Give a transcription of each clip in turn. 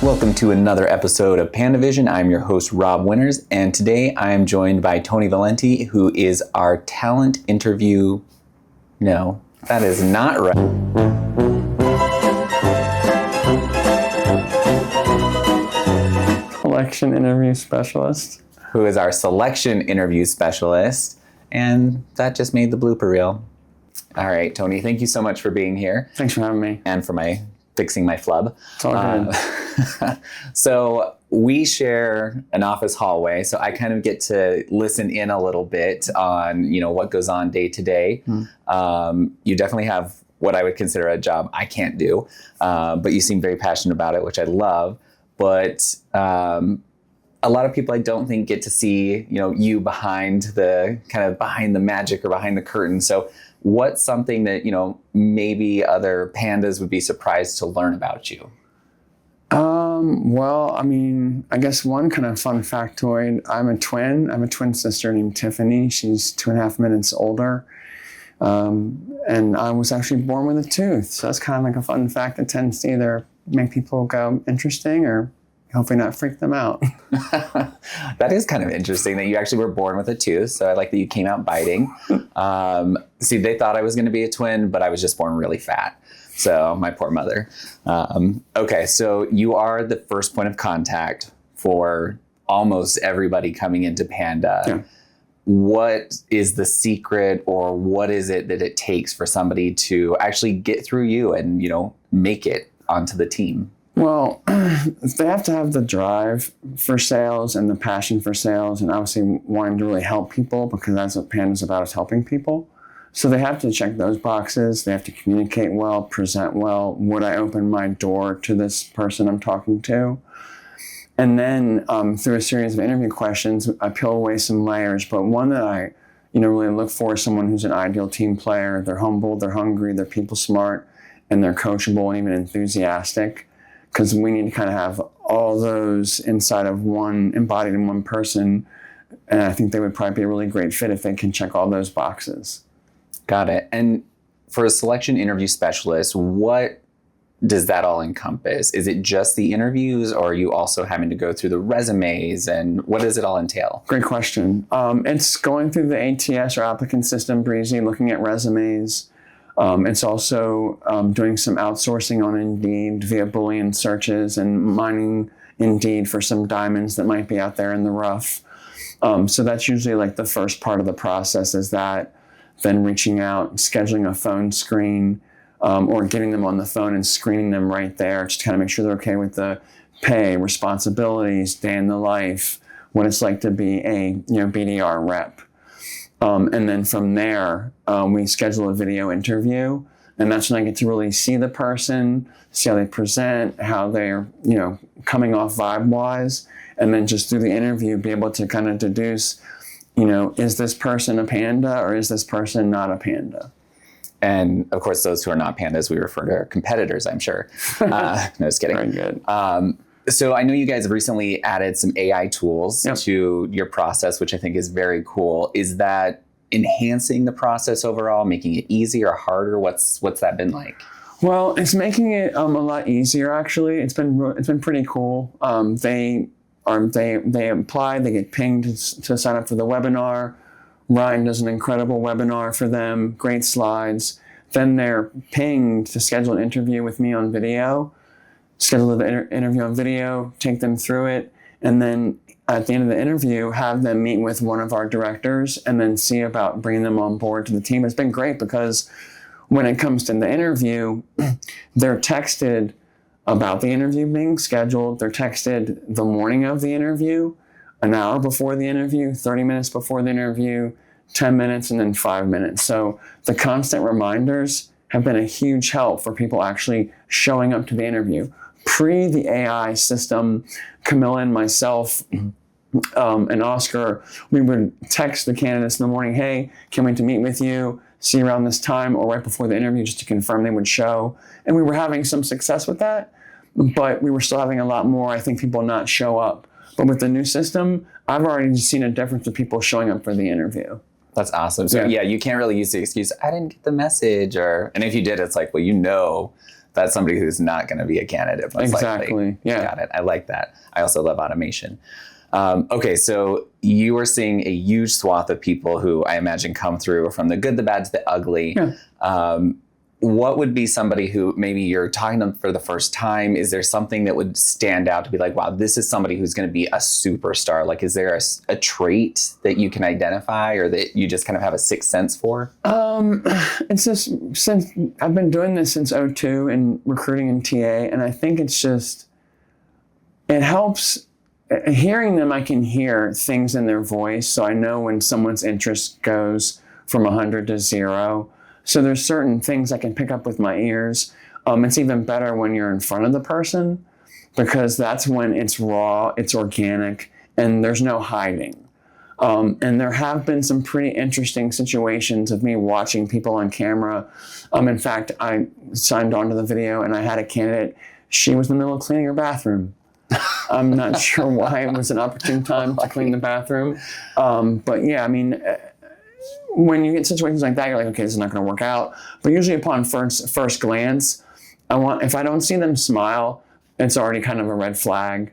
Welcome to another episode of PandaVision. I'm your host, Rob Winters, and today I am joined by Tony Valenti, who is our talent interview... No, that is not right. Selection interview specialist. Who is our selection interview specialist, and that just made the blooper reel. All right, Tony, thank you so much for being here. Thanks for having me. And for fixing my flub. It's all good. So we share an office hallway, so I kind of get to listen in a little bit on, what goes on day to day. You definitely have what I would consider a job I can't do, but you seem very passionate about it, which I love. But a lot of people I don't think get to see, you behind the magic or behind the curtain. So what's something that, maybe other pandas would be surprised to learn about you? Well, I guess one kind of fun factoid, I'm a twin. I have a twin sister named Tiffany. She's 2.5 minutes older. And I was actually born with a tooth. So that's kind of like a fun fact that tends to either make people go interesting or hopefully not freak them out. That is kind of interesting that you actually were born with a tooth. So I like that you came out biting. See, they thought I was going to be a twin, but I was just born really fat. So my poor mother. Okay, so you are the first point of contact for almost everybody coming into Panda. Yeah. What is the secret, or what is it that it takes for somebody to actually get through you and, make it onto the team? Well, they have to have the drive for sales and the passion for sales, and obviously wanting to really help people, because that's what Panda's about, is helping people. So they have to check those boxes. They have to communicate well, present well. Would I open my door to this person I'm talking to? And then through a series of interview questions, I peel away some layers. But one that I really look for is someone who's an ideal team player. They're humble, they're hungry, they're people smart, and they're coachable and even enthusiastic. Because we need to kind of have all those embodied in one person. And I think they would probably be a really great fit if they can check all those boxes. Got it. And for a selection interview specialist, what does that all encompass? Is it just the interviews, or are you also having to go through the resumes, and what does it all entail? Great question. It's going through the ATS or applicant system, Breezy, looking at resumes. It's also doing some outsourcing on Indeed via Boolean searches and mining Indeed for some diamonds that might be out there in the rough. So that's usually like the first part of the process, is that. Then reaching out, scheduling a phone screen, or getting them on the phone and screening them right there, just to kind of make sure they're okay with the pay, responsibilities, day in the life, what it's like to be a BDR rep. And then from there, we schedule a video interview, and that's when I get to really see the person, see how they present, how they're coming off vibe-wise, and then just through the interview be able to kind of deduce, is this person a panda, or is this person not a panda? And of course, those who are not pandas, we refer to our competitors, I'm sure. No, just kidding. Very good. So I know you guys have recently added some AI tools Yep. to your process, which I think is very cool. Is that enhancing the process overall, making it easier or harder? What's that been like? Well, it's making it a lot easier, actually. It's been pretty cool. They apply, they get pinged to sign up for the webinar. Ryan does an incredible webinar for them, great slides. Then they're pinged to schedule an interview with me on video, schedule the interview on video, take them through it, and then at the end of the interview, have them meet with one of our directors and then see about bringing them on board to the team. It's been great because when it comes to the interview, they're texted about the interview being scheduled. They're texted the morning of the interview, an hour before the interview, 30 minutes before the interview, 10 minutes, and then 5 minutes. So the constant reminders have been a huge help for people actually showing up to the interview. Pre the AI system, Camilla and myself and Oscar, we would text the candidates in the morning, hey, can't wait to meet with you, see you around this time, or right before the interview, just to confirm they would show. And we were having some success with that, but we were still having a lot more, I think, people not show up. But with the new system, I've already seen a difference with people showing up for the interview. That's awesome. So yeah, you can't really use the excuse, I didn't get the message, and if you did, it's like, well, that's somebody who's not going to be a candidate. Most Exactly. Likely. Yeah. Got it. I like that. I also love automation. Okay, so you are seeing a huge swath of people who I imagine come through from the good, the bad, to the ugly. Yeah. What would be somebody who maybe you're talking to them for the first time? Is there something that would stand out to be like, wow, this is somebody who's going to be a superstar? Like, is there a trait that you can identify or that you just kind of have a sixth sense for? It's just, since I've been doing this since '02 in recruiting and TA, and I think it's just, it helps. Hearing them, I can hear things in their voice, so I know when someone's interest goes from 100 to 0. So there's certain things I can pick up with my ears. It's even better when you're in front of the person, because that's when it's raw, it's organic, and there's no hiding. And there have been some pretty interesting situations of me watching people on camera. In fact, I signed on to the video and I had a candidate. She was in the middle of cleaning her bathroom. I'm not sure why it was an opportune time to clean the bathroom. But yeah, I mean, when you get situations like that, you're like, okay, this is not going to work out. But usually upon first glance, if I don't see them smile, it's already kind of a red flag.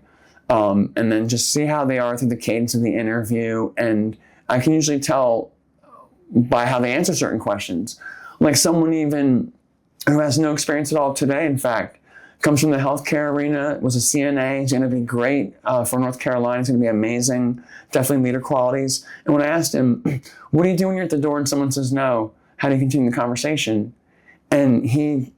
And then just see how they are through the cadence of the interview. And I can usually tell by how they answer certain questions. Like someone even who has no experience at all today, in fact, comes from the healthcare arena, was a CNA, he's going to be great for North Carolina, he's going to be amazing, definitely leader qualities. And when I asked him, what do you do when you're at the door and someone says no? How do you continue the conversation? And he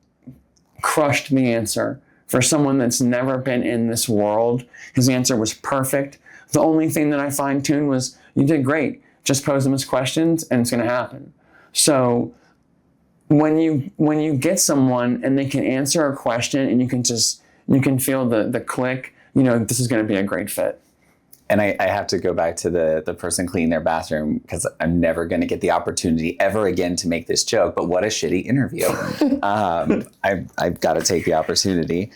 crushed the answer. For someone that's never been in this world, his answer was perfect. The only thing that I fine-tuned was, you did great. Just pose them as questions and it's going to happen. So when you get someone and they can answer a question and you can feel the click, this is going to be a great fit. And I have to go back to the person cleaning their bathroom, because I'm never going to get the opportunity ever again to make this joke, but what a shitty interview. I've got to take the opportunity.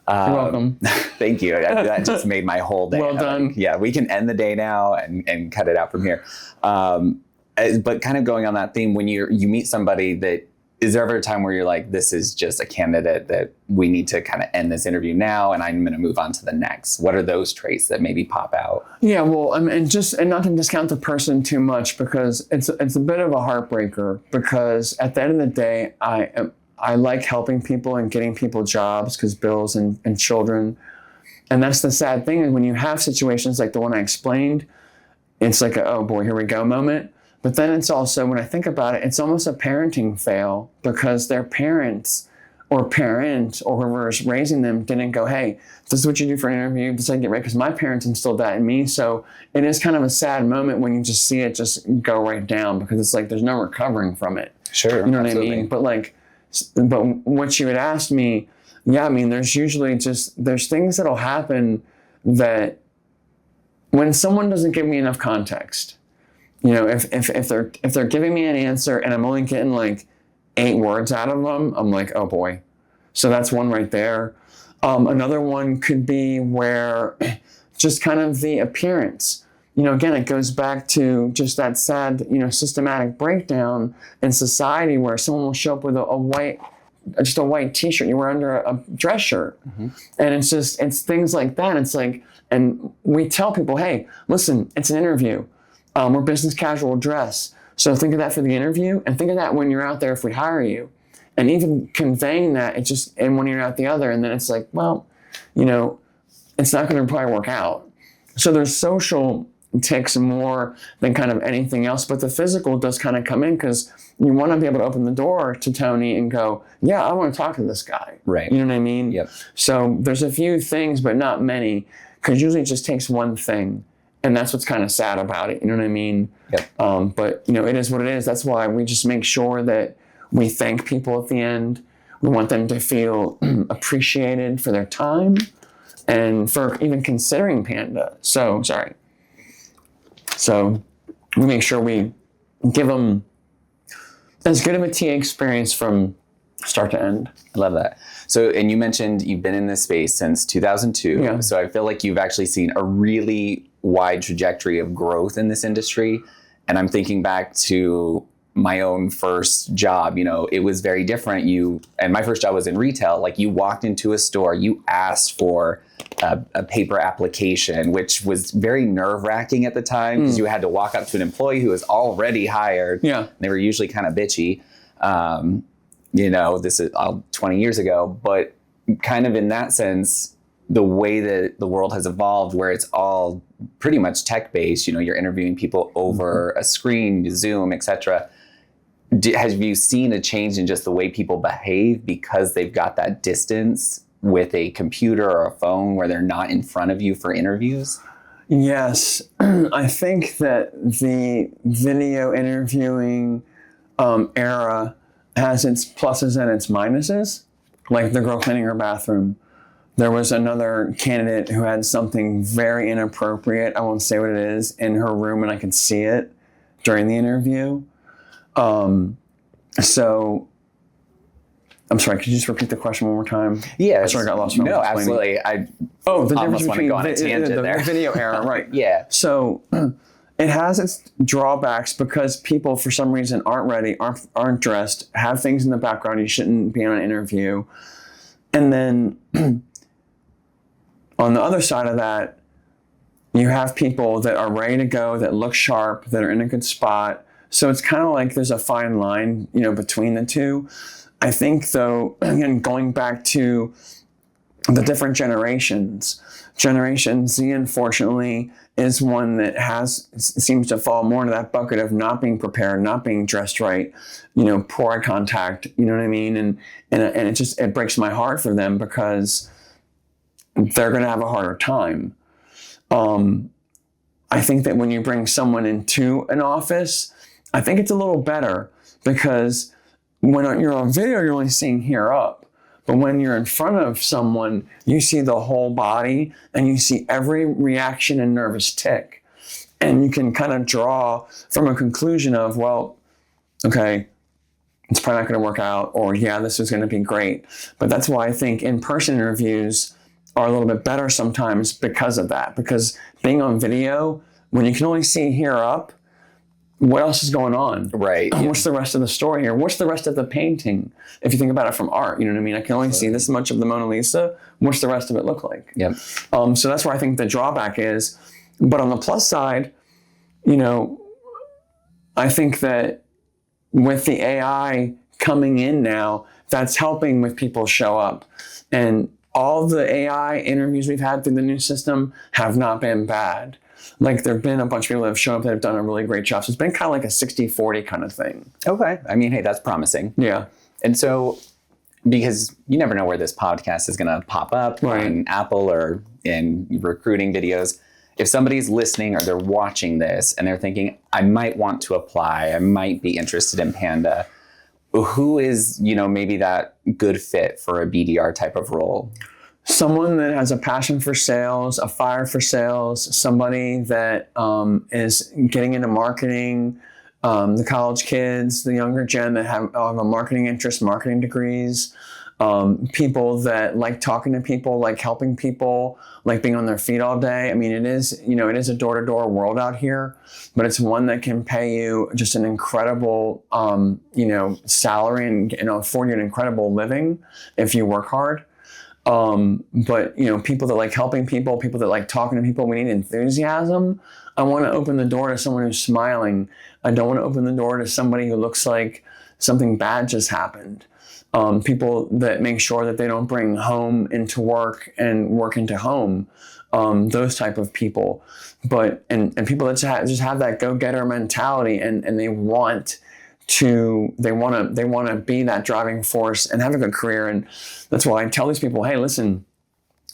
You're welcome. Thank you. That just made my whole day. Well done. Yeah, we can end the day now and cut it out from here. But kind of going on that theme, when you meet somebody that, is there ever a time where you're like, this is just a candidate that we need to kind of end this interview now and I'm going to move on to the next? What are those traits that maybe pop out? Yeah, well, and not to discount the person too much, because it's a bit of a heartbreaker, because at the end of the day, I like helping people and getting people jobs, because bills and children. And that's the sad thing, is when you have situations like the one I explained, it's like a, oh boy, here we go moment. But then it's also, when I think about it, it's almost a parenting fail, because their parents or parent or whoever's raising them didn't go, hey, this is what you do for an interview. This is how you get ready, because my parents instilled that in me. So it is kind of a sad moment when you just see it just go right down, because it's like there's no recovering from it. Sure. You know absolutely. what I mean? But what you had asked me, yeah, I mean, there's usually there's things that'll happen that when someone doesn't give me enough context, if they're giving me an answer and I'm only getting like 8 words out of them, I'm like, oh boy. So that's one right there. Another one could be where just kind of the appearance. Again, it goes back to just that sad, systematic breakdown in society, where someone will show up with a white t-shirt you wear under a dress shirt. Mm-hmm. And it's things like that. It's like, and we tell people, hey, listen, it's an interview. We're business casual dress. So think of that for the interview, and think of that when you're out there if we hire you. And even conveying that, and one ear out the other, and then it's like, well, it's not going to probably work out. So there's social ticks more than kind of anything else, but the physical does kind of come in, because you want to be able to open the door to Tony and go, yeah, I want to talk to this guy. Right. You know what I mean? Yep. So there's a few things, but not many, because usually it just takes one thing. And that's what's kind of sad about it. You know what I mean? Yep. But, it is what it is. That's why we just make sure that we thank people at the end. We want them to feel appreciated for their time and for even considering Panda. So we make sure we give them as good of a TA experience from start to end. I love that. So, and you mentioned you've been in this space since 2002. Yeah. So I feel like you've actually seen a really wide trajectory of growth in this industry. And I'm thinking back to my own first job, it was very different. And my first job was in retail. Like, you walked into a store, you asked for a paper application, which was very nerve-wracking at the time, because you had to walk up to an employee who was already hired. Yeah. They were usually kind of bitchy. This is all 20 years ago, but kind of in that sense, the way that the world has evolved, where it's all pretty much tech-based, you're interviewing people over a screen, Zoom, etc. Have you seen a change in just the way people behave because they've got that distance with a computer or a phone where they're not in front of you for interviews? Yes. I think that the video interviewing era has its pluses and its minuses, like the girl cleaning her bathroom. There was another candidate who had something very inappropriate, I won't say what it is, in her room, and I could see it during the interview. So, I'm sorry, could you just repeat the question one more time? Yeah. I'm sorry, I got lost. No, absolutely. The difference between the video era, right. Yeah. So, it has its drawbacks because people, for some reason, aren't ready, aren't dressed, have things in the background you shouldn't be on an interview. And then on the other side of that, you have people that are ready to go, that look sharp, that are in a good spot. So it's kind of like there's a fine line, between the two. I think, though, again, going back to the different generations, Generation Z, unfortunately, is one that seems to fall more into that bucket of not being prepared, not being dressed right, poor eye contact, you know what I mean? And it breaks my heart for them because they're going to have a harder time. I think that when you bring someone into an office, I think it's a little better because when you're on video, you're only seeing here up. But when you're in front of someone, you see the whole body and you see every reaction and nervous tick. And you can kind of draw from a conclusion of, well, okay, it's probably not going to work out, or yeah, this is going to be great. But that's why I think in-person interviews are a little bit better sometimes because of that. Because being on video, when you can only see here up, what else is going on? Right. What's the rest of the story here? What's the rest of the painting? If you think about it from art, you know what I mean? I can only see this much of the Mona Lisa. What's the rest of it look like? Yep. So that's where I think the drawback is. But on the plus side, I think that with the AI coming in now, that's helping with people show up. And all the AI interviews we've had through the new system have not been bad. Like, there have been a bunch of people that have shown up that have done a really great job. So it's been kind of like a 60-40 kind of thing. Okay. I mean, hey, that's promising. Yeah. And so, because you never know where this podcast is going to pop up on Apple or in recruiting videos. If somebody's listening or they're watching this and they're thinking, I might want to apply, I might be interested in Panda, who is, maybe that good fit for a BDR type of role? Someone that has a passion for sales, a fire for sales, somebody that is getting into marketing, the college kids, the younger gen that have a marketing interest, marketing degrees, people that like talking to people, like helping people, like being on their feet all day. I mean, it is a door-to-door world out here, but it's one that can pay you just an incredible, salary and afford you an incredible living if you work hard. But people that like helping people, people that like talking to people, we need enthusiasm. I want to open the door to someone who's smiling. I don't want to open the door to somebody who looks like something bad just happened. People that make sure that they don't bring home into work and work into home. Those type of people. But and people that just have that go-getter mentality and they want to be that driving force and have a good career. And that's why I tell these people, hey, listen,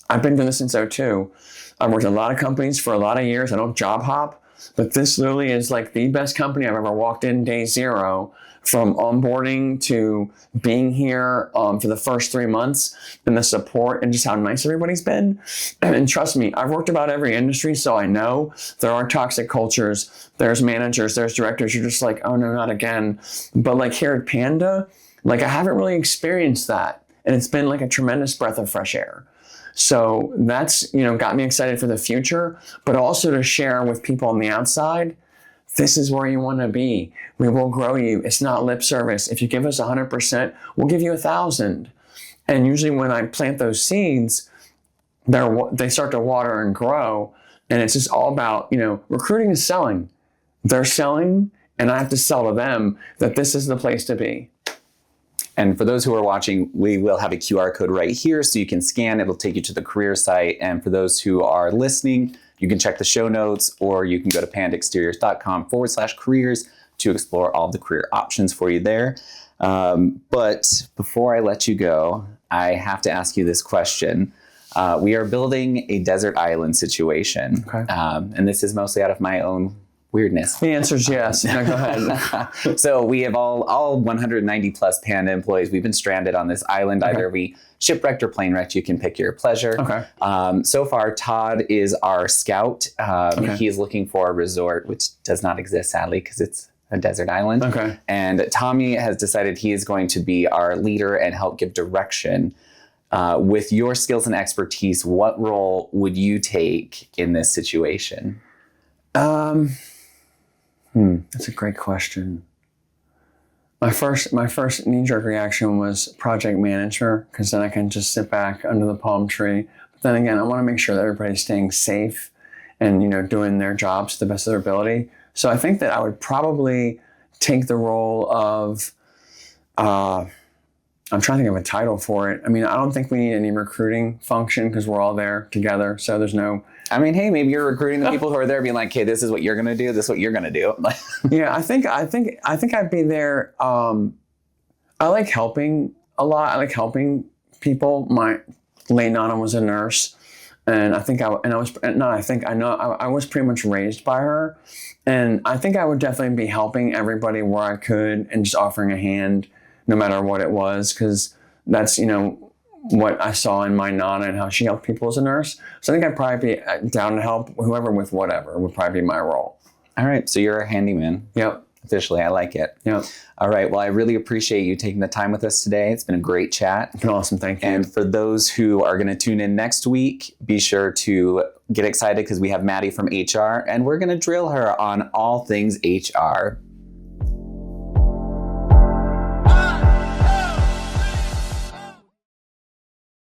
I've been doing this since 2002. I've worked in a lot of companies for a lot of years. I don't job hop, but this literally is like the best company I've ever walked in day zero, from onboarding to being here for the first 3 months, and the support and just how nice everybody's been. And trust me, I've worked about every industry, so I know there are toxic cultures. There's managers, there's directors. You're just like, oh no, not again. But like here at Panda, like I haven't really experienced that. And it's been like a tremendous breath of fresh air. So that's, got me excited for the future, but also to share with people on the outside this is where you want to be. We will grow you. It's not lip service. If you give us 100%, we'll give you 1,000. And usually when I plant those seeds, they start to water and grow. And it's just all about, recruiting is selling. They're selling, and I have to sell to them that this is the place to be. And for those who are watching, we will have a QR code right here so you can scan. It'll take you to the career site. And for those who are listening, you can check the show notes, or you can go to pandaexteriors.com/careers to explore all the career options for you there. But before I let you go, I have to ask you this question. We are building a desert island situation. Okay. And this is mostly out of my own weirdness. The answer is yes. No, go ahead. So we have all 190 plus Panda employees. We've been stranded on this island. Either we shipwrecked or plane wrecked. You can pick your pleasure. Okay. So far, Todd is our scout. He is looking for a resort, which does not exist, sadly, because it's a desert island. Okay. And Tommy has decided he is going to be our leader and help give direction. With your skills and expertise, what role would you take in this situation? That's a great question. My first knee-jerk reaction was project manager, because then I can just sit back under the palm tree. But then again, I want to make sure that everybody's staying safe and doing their jobs to the best of their ability. So I think that I would probably take the role of I'm trying to think of a title for it. I mean, I don't think we need any recruiting function because we're all there together. So there's no. I mean, hey, maybe you're recruiting the people who are there, being like, "Hey, this is what you're gonna do. This is what you're gonna do." Yeah, I think I'd be there. I like helping a lot. I like helping people. My late Nana was a nurse, and I was pretty much raised by her, and I think I would definitely be helping everybody where I could and just offering a hand, no matter what it was, because that's what I saw in my Nana and how she helped people as a nurse. So I think I'd probably be down to help whoever with whatever would probably be my role. All right. So you're a handyman. Yep. Officially, I like it. Yep. All right. Well, I really appreciate you taking the time with us today. It's been a great chat. It's been awesome. Thank you. And for those who are going to tune in next week, be sure to get excited because we have Maddie from HR, and we're going to drill her on all things HR.